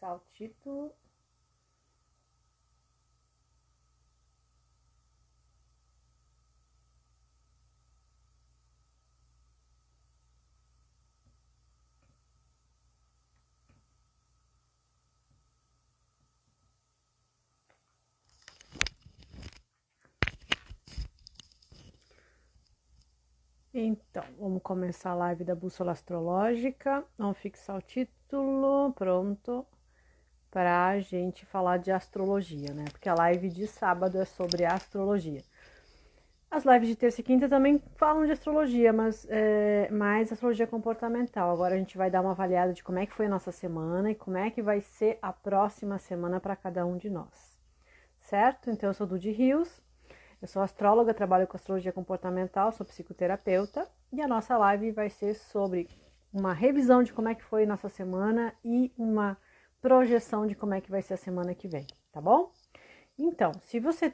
fixar o título. Então, vamos começar a live da Bússola Astrológica. Vamos fixar o título, pronto, para a gente falar de astrologia, né? Porque a live de sábado é sobre astrologia. As lives de terça e quinta também falam de astrologia, mas mais astrologia comportamental. Agora a gente vai dar uma avaliada de como é que foi a nossa semana e como é que vai ser a próxima semana para cada um de nós, certo? Então, eu sou Dudy Rios. Eu sou astróloga, trabalho com astrologia comportamental, sou psicoterapeuta e a nossa live vai ser sobre uma revisão de como é que foi nossa semana e uma projeção de como é que vai ser a semana que vem, tá bom? Então, se você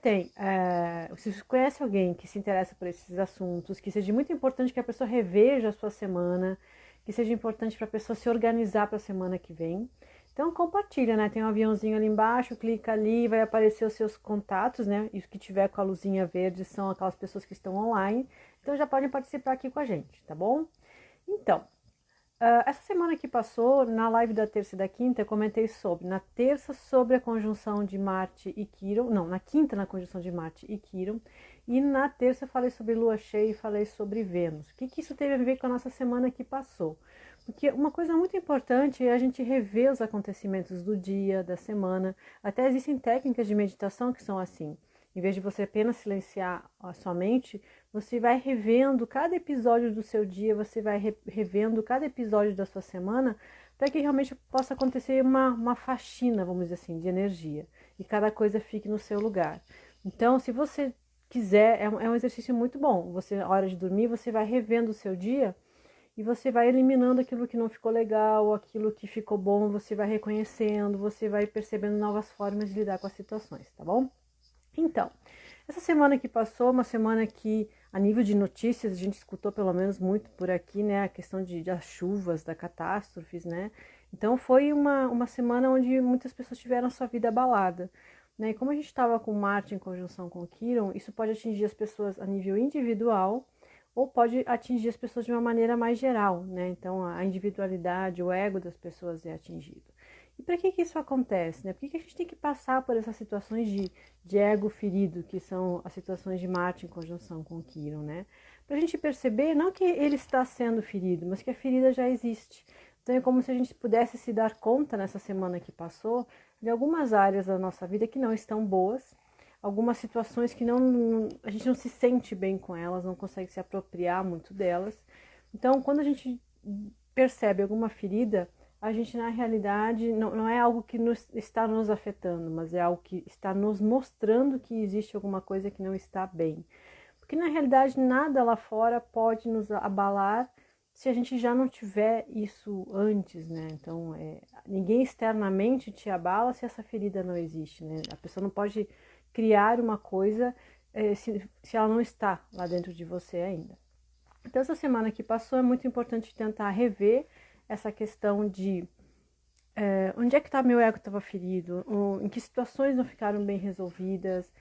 se você conhece alguém que se interessa por esses assuntos, que seja muito importante que a pessoa reveja a sua semana, que seja importante para a pessoa se organizar para a semana que vem, então compartilha, né? Tem um aviãozinho ali embaixo, clica ali, vai aparecer os seus contatos, né? E os que tiver com a luzinha verde são aquelas pessoas que estão online, então já podem participar aqui com a gente, tá bom? Então, essa semana que passou, na live da terça e da quinta, eu comentei na terça sobre a conjunção de Marte e Quirón, não, na quinta na conjunção de Marte e Quirón, e na terça eu falei sobre Lua cheia e falei sobre Vênus. O que isso teve a ver com a nossa semana que passou? Porque uma coisa muito importante é a gente rever os acontecimentos do dia, da semana. Até existem técnicas de meditação que são assim. Em vez de você apenas silenciar a sua mente, você vai revendo cada episódio do seu dia, você vai revendo cada episódio da sua semana, para que realmente possa acontecer uma faxina, vamos dizer assim, de energia. E cada coisa fique no seu lugar. Então, se você quiser, é um exercício muito bom. Você, na hora de dormir, você vai revendo o seu dia e você vai eliminando aquilo que não ficou legal, aquilo que ficou bom, você vai reconhecendo, você vai percebendo novas formas de lidar com as situações, tá bom? Então, essa semana que passou, uma semana que, a nível de notícias, a gente escutou pelo menos muito por aqui, né, a questão das chuvas, da catástrofes, né, então foi uma semana onde muitas pessoas tiveram sua vida abalada, né, e como a gente estava com Marte em conjunção com Quirón, isso pode atingir as pessoas a nível individual, ou pode atingir as pessoas de uma maneira mais geral, né, então a individualidade, o ego das pessoas é atingido. E para que isso acontece, né? Por que a gente tem que passar por essas situações de ego ferido, que são as situações de Marte em conjunção com Quirón, né? Para a gente perceber, não que ele está sendo ferido, mas que a ferida já existe. Então é como se a gente pudesse se dar conta nessa semana que passou de algumas áreas da nossa vida que não estão boas, algumas situações que a gente não se sente bem com elas, não consegue se apropriar muito delas. Então, quando a gente percebe alguma ferida, a gente na realidade não é algo que está nos afetando, mas é algo que está nos mostrando que existe alguma coisa que não está bem. Porque na realidade nada lá fora pode nos abalar se a gente já não tiver isso antes, né? Então, ninguém externamente te abala se essa ferida não existe, né? A pessoa não pode criar uma coisa se ela não está lá dentro de você ainda. Então, essa semana que passou é muito importante tentar rever essa questão de onde é que meu ego estava ferido, em que situações não ficaram bem resolvidas,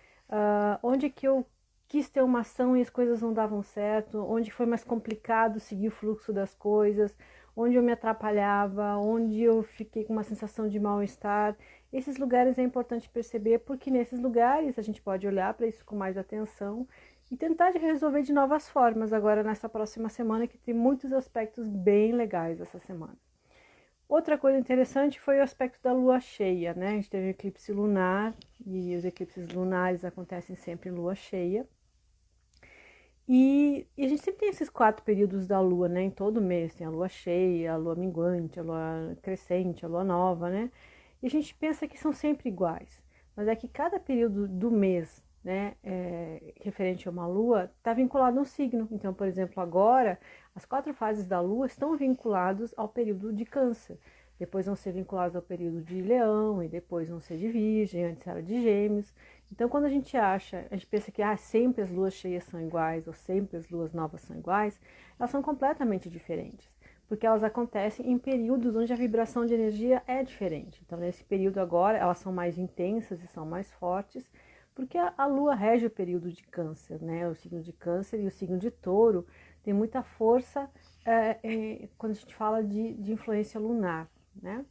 onde que eu quis ter uma ação e as coisas não davam certo, onde foi mais complicado seguir o fluxo das coisas, onde eu me atrapalhava, onde eu fiquei com uma sensação de mal-estar. Esses lugares é importante perceber, porque nesses lugares a gente pode olhar para isso com mais atenção e tentar resolver de novas formas agora nessa próxima semana, que tem muitos aspectos bem legais essa semana. Outra coisa interessante foi o aspecto da lua cheia, né? A gente teve um eclipse lunar, e os eclipses lunares acontecem sempre em lua cheia. E a gente sempre tem esses 4 períodos da lua, né? Em todo mês tem a lua cheia, a lua minguante, a lua crescente, a lua nova, né? E a gente pensa que são sempre iguais, mas é que cada período do mês, né, referente a uma lua, está vinculado a um signo. Então, por exemplo, agora, as 4 fases da lua estão vinculadas ao período de Câncer. Depois vão ser vinculados ao período de Leão, e depois vão ser de Virgem, antes era de Gêmeos. Então, quando a gente pensa que sempre as luas cheias são iguais, ou sempre as luas novas são iguais, elas são completamente diferentes. porque elas acontecem em períodos onde a vibração de energia é diferente. Então, nesse período agora, elas são mais intensas e são mais fortes, porque a Lua rege o período de Câncer, né? O signo de Câncer e o signo de Touro tem muita força quando a gente fala de influência lunar, né?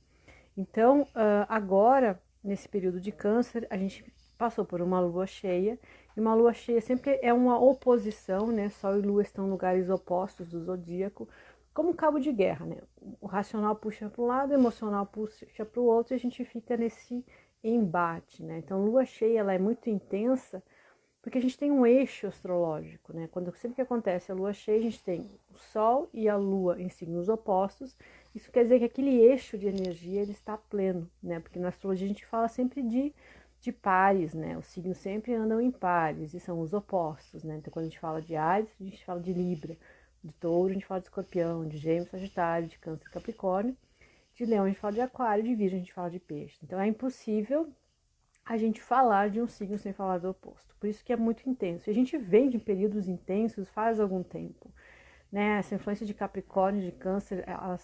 Então, agora, nesse período de Câncer, a gente passou por uma lua cheia, e uma lua cheia sempre é uma oposição, né? Sol e Lua estão em lugares opostos do zodíaco, como um cabo de guerra, né? O racional puxa para um lado, o emocional puxa para o outro, e a gente fica nesse embate, né? Então, lua cheia, ela é muito intensa, porque a gente tem um eixo astrológico, né? Sempre que acontece a lua cheia, a gente tem o Sol e a Lua em signos opostos. Isso quer dizer que aquele eixo de energia ele está pleno, né? Porque na astrologia a gente fala sempre de pares, né? Os signos sempre andam em pares e são os opostos, né? Então quando a gente fala de Áries, a gente fala de Libra, de Touro a gente fala de Escorpião, de Gêmeos, Sagitário, de Câncer, Capricórnio, de Leão a gente fala de Aquário, de Virgem a gente fala de Peixe. Então é impossível a gente falar de um signo sem falar do oposto. Por isso que é muito intenso. E a gente vem de períodos intensos faz algum tempo, né? Essa influência de Capricórnio, de Câncer, ela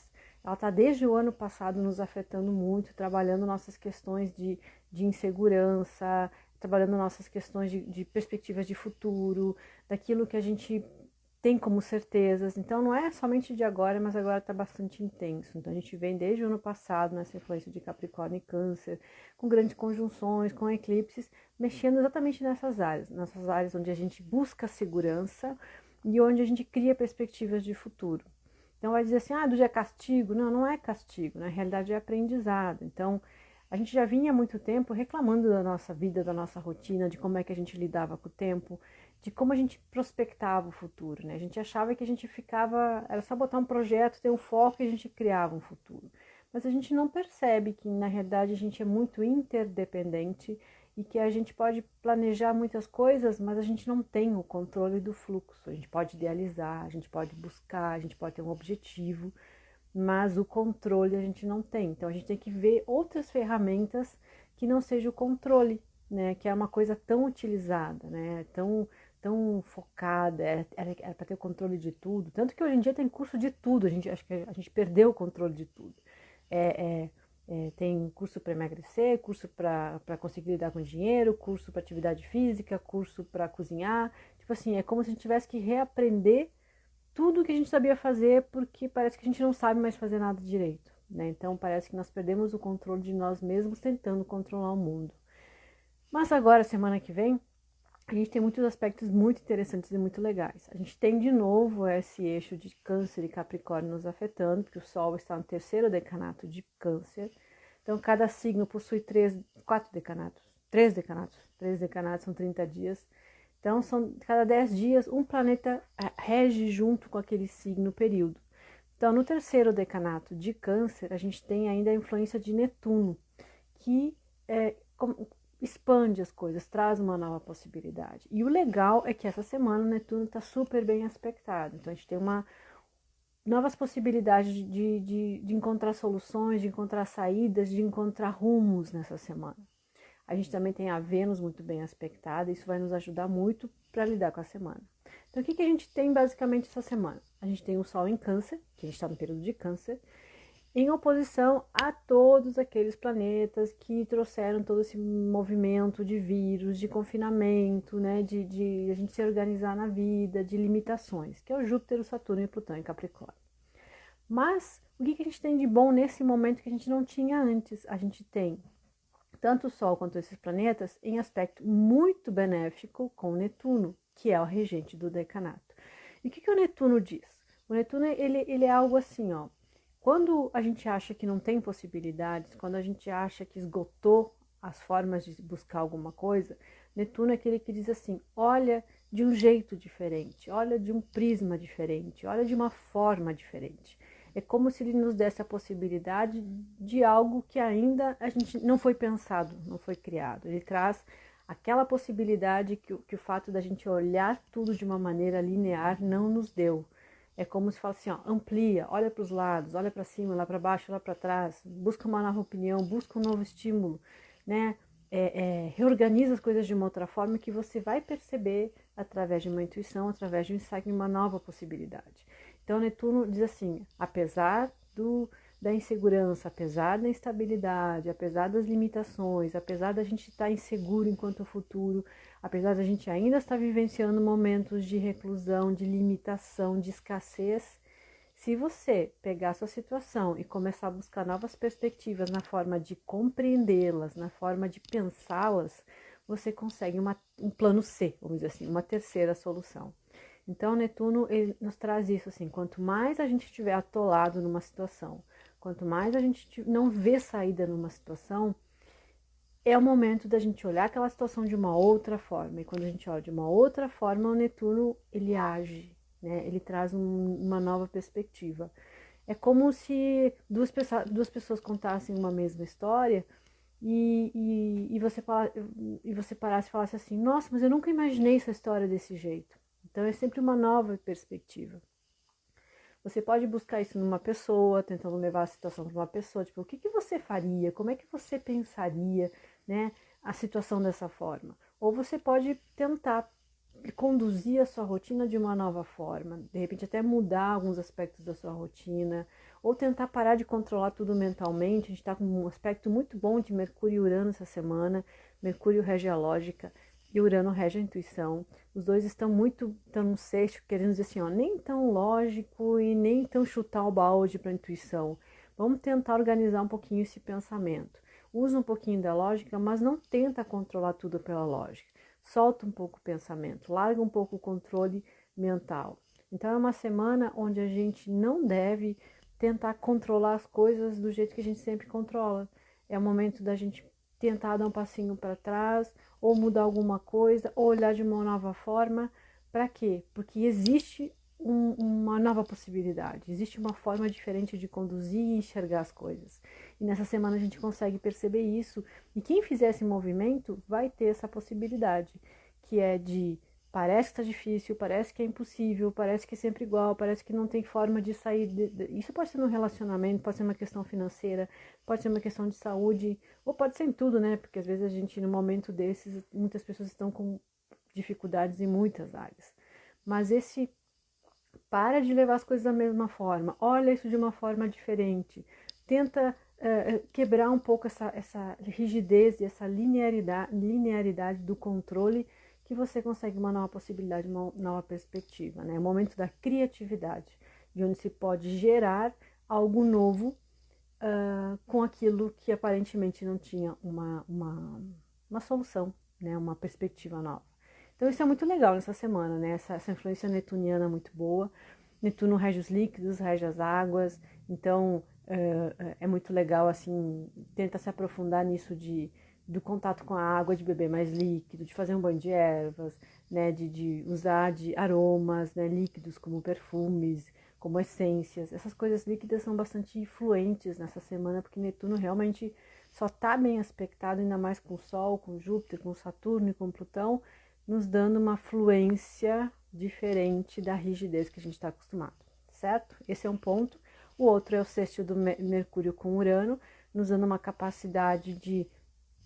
está desde o ano passado nos afetando muito, trabalhando nossas questões de insegurança, trabalhando nossas questões de perspectivas de futuro, daquilo que a gente tem como certezas. Então não é somente de agora, mas agora está bastante intenso. Então a gente vem desde o ano passado nessa influência de Capricórnio e Câncer, com grandes conjunções, com eclipses, mexendo exatamente nessas áreas onde a gente busca segurança e onde a gente cria perspectivas de futuro. Então vai dizer assim, do dia é castigo. Não, não é castigo, na realidade é aprendizado. Então a gente já vinha há muito tempo reclamando da nossa vida, da nossa rotina, de como é que a gente lidava com o tempo, de como a gente prospectava o futuro, né? A gente achava que a gente era só botar um projeto, ter um foco e a gente criava um futuro. Mas a gente não percebe que, na realidade, a gente é muito interdependente e que a gente pode planejar muitas coisas, mas a gente não tem o controle do fluxo. A gente pode idealizar, a gente pode buscar, a gente pode ter um objetivo, mas o controle a gente não tem. Então a gente tem que ver outras ferramentas que não seja o controle, né? Que é uma coisa tão utilizada, né? Tão focada, era para ter o controle de tudo. Tanto que hoje em dia tem curso de tudo, acho que a gente perdeu o controle de tudo. Tem curso para emagrecer, curso para conseguir lidar com dinheiro, curso para atividade física, curso para cozinhar. Tipo assim, é como se a gente tivesse que reaprender tudo que a gente sabia fazer, porque parece que a gente não sabe mais fazer nada direito, né? Então parece que nós perdemos o controle de nós mesmos tentando controlar o mundo. Mas agora, semana que vem, a gente tem muitos aspectos muito interessantes e muito legais. A gente tem de novo esse eixo de Câncer e Capricórnio nos afetando, porque o Sol está no terceiro decanato de Câncer. Então, cada signo possui três decanatos. Três decanatos são 30 dias. Então, cada 10 dias, um planeta rege junto com aquele signo período. Então, no terceiro decanato de Câncer, a gente tem ainda a influência de Netuno, que expande as coisas, traz uma nova possibilidade. E o legal é que essa semana o Netuno está super bem aspectado. Então a gente tem novas possibilidades de encontrar soluções, de encontrar saídas, de encontrar rumos nessa semana. A gente também tem a Vênus muito bem aspectada, isso vai nos ajudar muito para lidar com a semana. Então o que a gente tem basicamente essa semana? A gente tem o Sol em Câncer, que a gente está no período de Câncer, em oposição a todos aqueles planetas que trouxeram todo esse movimento de vírus, de confinamento, né, de a gente se organizar na vida, de limitações, que é o Júpiter, o Saturno e o Plutão em Capricórnio. Mas o que a gente tem de bom nesse momento que a gente não tinha antes? A gente tem tanto o Sol quanto esses planetas em aspecto muito benéfico com o Netuno, que é o regente do decanato. E o que o Netuno diz? O Netuno ele é algo assim, ó. Quando a gente acha que não tem possibilidades, quando a gente acha que esgotou as formas de buscar alguma coisa, Netuno é aquele que diz assim, olha de um jeito diferente, olha de um prisma diferente, olha de uma forma diferente. É como se ele nos desse a possibilidade de algo que ainda a gente não foi pensado, não foi criado. Ele traz aquela possibilidade que o fato da gente olhar tudo de uma maneira linear não nos deu. É como se fala assim, ó, amplia, olha para os lados, olha para cima, lá para baixo, lá para trás, busca uma nova opinião, busca um novo estímulo, né? Reorganiza as coisas de uma outra forma que você vai perceber através de uma intuição, através de um insight, uma nova possibilidade. Então Netuno diz assim, apesar da insegurança, apesar da instabilidade, apesar das limitações, apesar da gente estar inseguro enquanto ao futuro, apesar da gente ainda estar vivenciando momentos de reclusão, de limitação, de escassez, se você pegar a sua situação e começar a buscar novas perspectivas na forma de compreendê-las, na forma de pensá-las, você consegue um plano C, vamos dizer assim, uma terceira solução. Então, Netuno ele nos traz isso assim, quanto mais a gente estiver atolado numa situação, quanto mais a gente não vê saída numa situação, é o momento da gente olhar aquela situação de uma outra forma. E quando a gente olha de uma outra forma, o Netuno ele age, né? Ele traz uma nova perspectiva. É como se duas pessoas contassem uma mesma história e você parasse e falasse assim, nossa, mas eu nunca imaginei essa história desse jeito. Então é sempre uma nova perspectiva. Você pode buscar isso numa pessoa, tentando levar a situação para uma pessoa, tipo, o que você faria, como é que você pensaria, né, a situação dessa forma? Ou você pode tentar conduzir a sua rotina de uma nova forma, de repente até mudar alguns aspectos da sua rotina, ou tentar parar de controlar tudo mentalmente. A gente está com um aspecto muito bom de Mercúrio e Urano essa semana. Mercúrio rege a lógica e Urano rege a intuição. Os dois estão no sexto, querendo dizer assim, ó, nem tão lógico e nem tão chutar o balde para a intuição. Vamos tentar organizar um pouquinho esse pensamento. Usa um pouquinho da lógica, mas não tenta controlar tudo pela lógica. Solta um pouco o pensamento, larga um pouco o controle mental. Então é uma semana onde a gente não deve tentar controlar as coisas do jeito que a gente sempre controla. É o momento da gente tentar dar um passinho para trás, ou mudar alguma coisa, ou olhar de uma nova forma. Para quê? Porque existe uma nova possibilidade, existe uma forma diferente de conduzir e enxergar as coisas. E nessa semana a gente consegue perceber isso, e quem fizer esse movimento vai ter essa possibilidade, que é de parece que está difícil, parece que é impossível, parece que é sempre igual, parece que não tem forma de sair. Isso pode ser num relacionamento, pode ser uma questão financeira, pode ser uma questão de saúde, ou pode ser em tudo, né? Porque às vezes a gente, no momento desses, muitas pessoas estão com dificuldades em muitas áreas. Mas para de levar as coisas da mesma forma, olha isso de uma forma diferente, tenta quebrar um pouco essa rigidez e essa linearidade do controle, que você consegue uma nova possibilidade, uma nova perspectiva, né? É o momento da criatividade, de onde se pode gerar algo novo com aquilo que aparentemente não tinha uma solução, né? Uma perspectiva nova. Então isso é muito legal nessa semana, né? Essa influência netuniana muito boa. Netuno rege os líquidos, rege as águas, então é muito legal, assim, tenta se aprofundar nisso do contato com a água, de beber mais líquido, de fazer um banho de ervas, né, de usar de aromas, né, líquidos como perfumes, como essências. Essas coisas líquidas são bastante influentes nessa semana, porque Netuno realmente só está bem aspectado, ainda mais com o Sol, com Júpiter, com Saturno e com Plutão, nos dando uma fluência diferente da rigidez que a gente está acostumado, certo? Esse é um ponto. O outro é o sextil do Mercúrio com Urano, nos dando uma capacidade de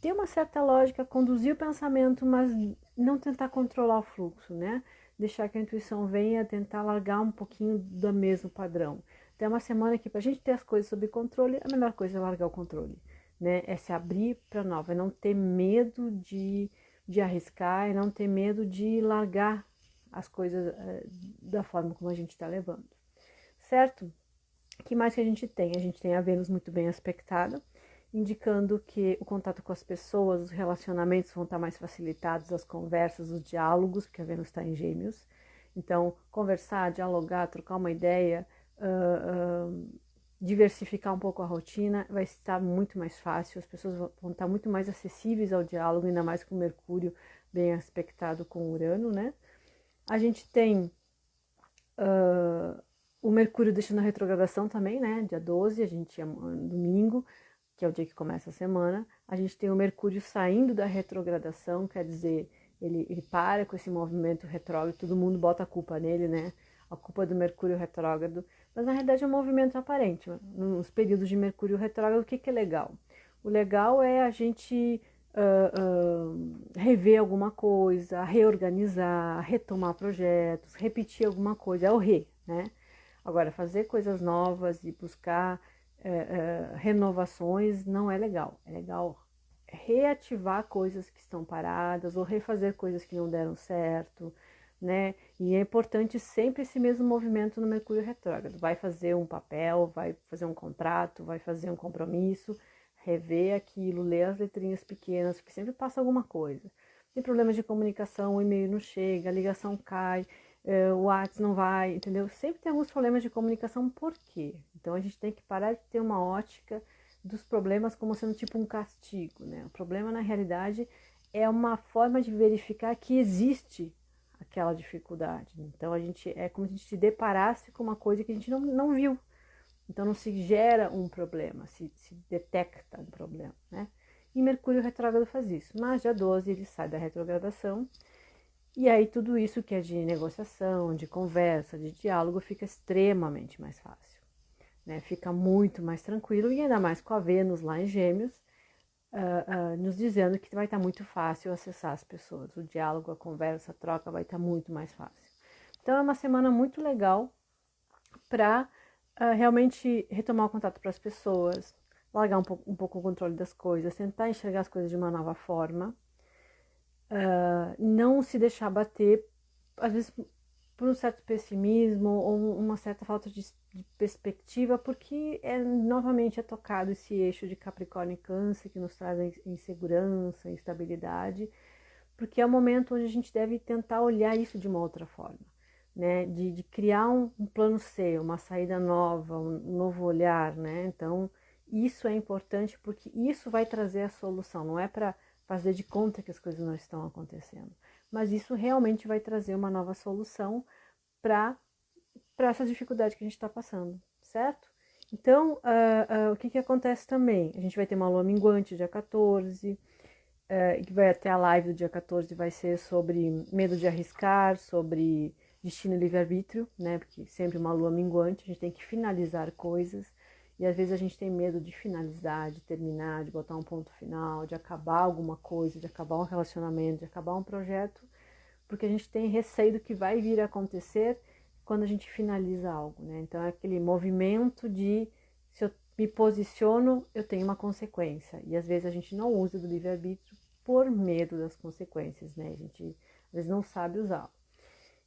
ter uma certa lógica, conduzir o pensamento, mas não tentar controlar o fluxo, né? Deixar que a intuição venha, tentar largar um pouquinho do mesmo padrão. Então é uma semana que, para a gente ter as coisas sob controle, a melhor coisa é largar o controle, né? É se abrir para nova, é não ter medo de arriscar, é não ter medo de largar as coisas da forma como a gente está levando, certo? O que mais que a gente tem? A gente tem a Vênus muito bem aspectada, indicando que o contato com as pessoas, os relacionamentos vão estar mais facilitados, as conversas, os diálogos, porque a Vênus está em Gêmeos. Então, conversar, dialogar, trocar uma ideia, diversificar um pouco a rotina, vai estar muito mais fácil, as pessoas vão estar muito mais acessíveis ao diálogo, ainda mais com Mercúrio bem aspectado com Urano, né? A gente tem o Mercúrio deixando a retrogradação também, né? Dia 12, a gente é domingo, que é o dia que começa a semana. A gente tem o Mercúrio saindo da retrogradação, quer dizer, ele para com esse movimento retrógrado, todo mundo bota a culpa nele, né? A culpa do Mercúrio retrógrado, mas na realidade é um movimento aparente. Nos períodos de Mercúrio retrógrado, o que é legal? O legal é a gente rever alguma coisa, reorganizar, retomar projetos, repetir alguma coisa, é o né? Agora, fazer coisas novas e buscar renovações não é legal. É legal reativar coisas que estão paradas ou refazer coisas que não deram certo, né? E é importante sempre esse mesmo movimento no Mercúrio retrógrado. Vai fazer um papel, vai fazer um contrato, vai fazer um compromisso, rever aquilo, ler as letrinhas pequenas, porque sempre passa alguma coisa. Tem problemas de comunicação, o e-mail não chega, a ligação cai, o WhatsApp não vai, entendeu? Sempre tem alguns problemas de comunicação, por quê? Então a gente tem que parar de ter uma ótica dos problemas como sendo tipo um castigo, né? O problema na realidade é uma forma de verificar que existe aquela dificuldade. Então a gente é como se a gente se deparasse com uma coisa que a gente não viu. Então não se gera um problema, se detecta um problema, né? E Mercúrio retrógrado faz isso. Mas dia 12 ele sai da retrogradação e aí tudo isso que é de negociação, de conversa, de diálogo fica extremamente mais fácil, né? Fica muito mais tranquilo e ainda mais com a Vênus lá em Gêmeos, nos dizendo que vai estar muito fácil acessar as pessoas. O diálogo, a conversa, a troca vai estar muito mais fácil. Então é uma semana muito legal para realmente retomar o contato para as pessoas, largar um pouco o controle das coisas, tentar enxergar as coisas de uma nova forma, não se deixar bater, às vezes por um certo pessimismo ou uma certa falta de perspectiva, porque novamente é tocado esse eixo de Capricórnio e Câncer que nos traz insegurança, instabilidade, porque é o momento onde a gente deve tentar olhar isso de uma outra forma, né? De criar um plano C, uma saída nova, um novo olhar, né? Então, isso é importante porque isso vai trazer a solução, não é para fazer de conta que as coisas não estão acontecendo, mas isso realmente vai trazer uma nova solução para essa dificuldade que a gente está passando, certo? Então, o que acontece também? A gente vai ter uma lua minguante dia 14, que vai até a live do dia 14, vai ser sobre medo de arriscar, sobre destino e livre-arbítrio, né? Porque sempre uma lua minguante, a gente tem que finalizar coisas, e às vezes a gente tem medo de finalizar, de terminar, de botar um ponto final, de acabar alguma coisa, de acabar um relacionamento, de acabar um projeto, porque a gente tem receio do que vai vir a acontecer quando a gente finaliza algo, né? Então é aquele movimento de se eu me posiciono, eu tenho uma consequência. E às vezes a gente não usa do livre-arbítrio por medo das consequências, né? A gente às vezes não sabe usá-lo.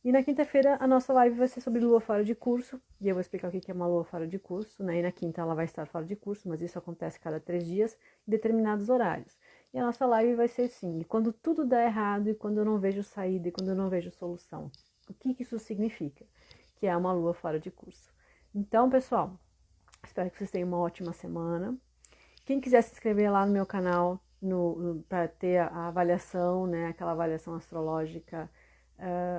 E na quinta-feira a nossa live vai ser sobre lua fora de curso, e eu vou explicar o que é uma lua fora de curso, né? E na quinta ela vai estar fora de curso, mas isso acontece cada 3 dias, em determinados horários. E a nossa live vai ser assim, e quando tudo dá errado, e quando eu não vejo saída, e quando eu não vejo solução. O que isso significa? Que é uma lua fora de curso. Então, pessoal, espero que vocês tenham uma ótima semana. Quem quiser se inscrever lá no meu canal para ter a avaliação, né, aquela avaliação astrológica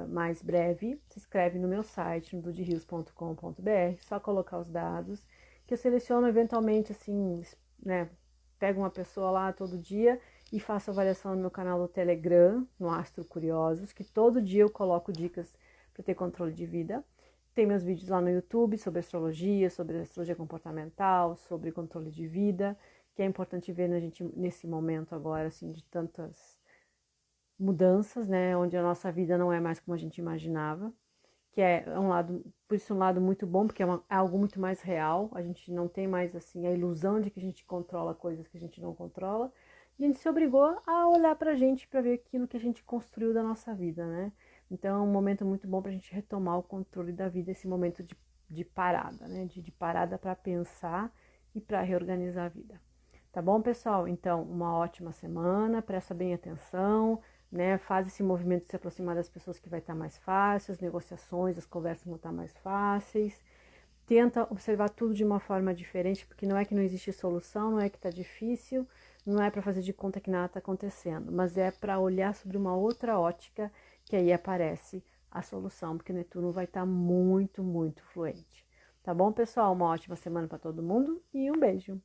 mais breve, se inscreve no meu site, no dudirios.com.br, só colocar os dados, que eu seleciono eventualmente, assim, né, pego uma pessoa lá todo dia e faço avaliação no meu canal do Telegram, no Astro Curiosos, que todo dia eu coloco dicas para ter controle de vida. Tem meus vídeos lá no YouTube sobre astrologia comportamental, sobre controle de vida, que é importante ver na gente nesse momento agora, assim, de tantas mudanças, né, onde a nossa vida não é mais como a gente imaginava, que é um lado, por isso um lado muito bom, porque é algo muito mais real, a gente não tem mais, assim, a ilusão de que a gente controla coisas que a gente não controla, e a gente se obrigou a olhar pra gente, pra ver aquilo que a gente construiu da nossa vida, né, então é um momento muito bom pra gente retomar o controle da vida, esse momento de parada, né, de parada para pensar e para reorganizar a vida. Tá bom, pessoal? Então, uma ótima semana, presta bem atenção, né? Faz esse movimento de se aproximar das pessoas que vai estar mais fácil, as negociações, as conversas vão estar mais fáceis. Tenta observar tudo de uma forma diferente, porque não é que não existe solução, não é que está difícil, não é para fazer de conta que nada está acontecendo, mas é para olhar sobre uma outra ótica que aí aparece a solução, porque Netuno vai estar muito, muito fluente. Tá bom, pessoal? Uma ótima semana para todo mundo e um beijo!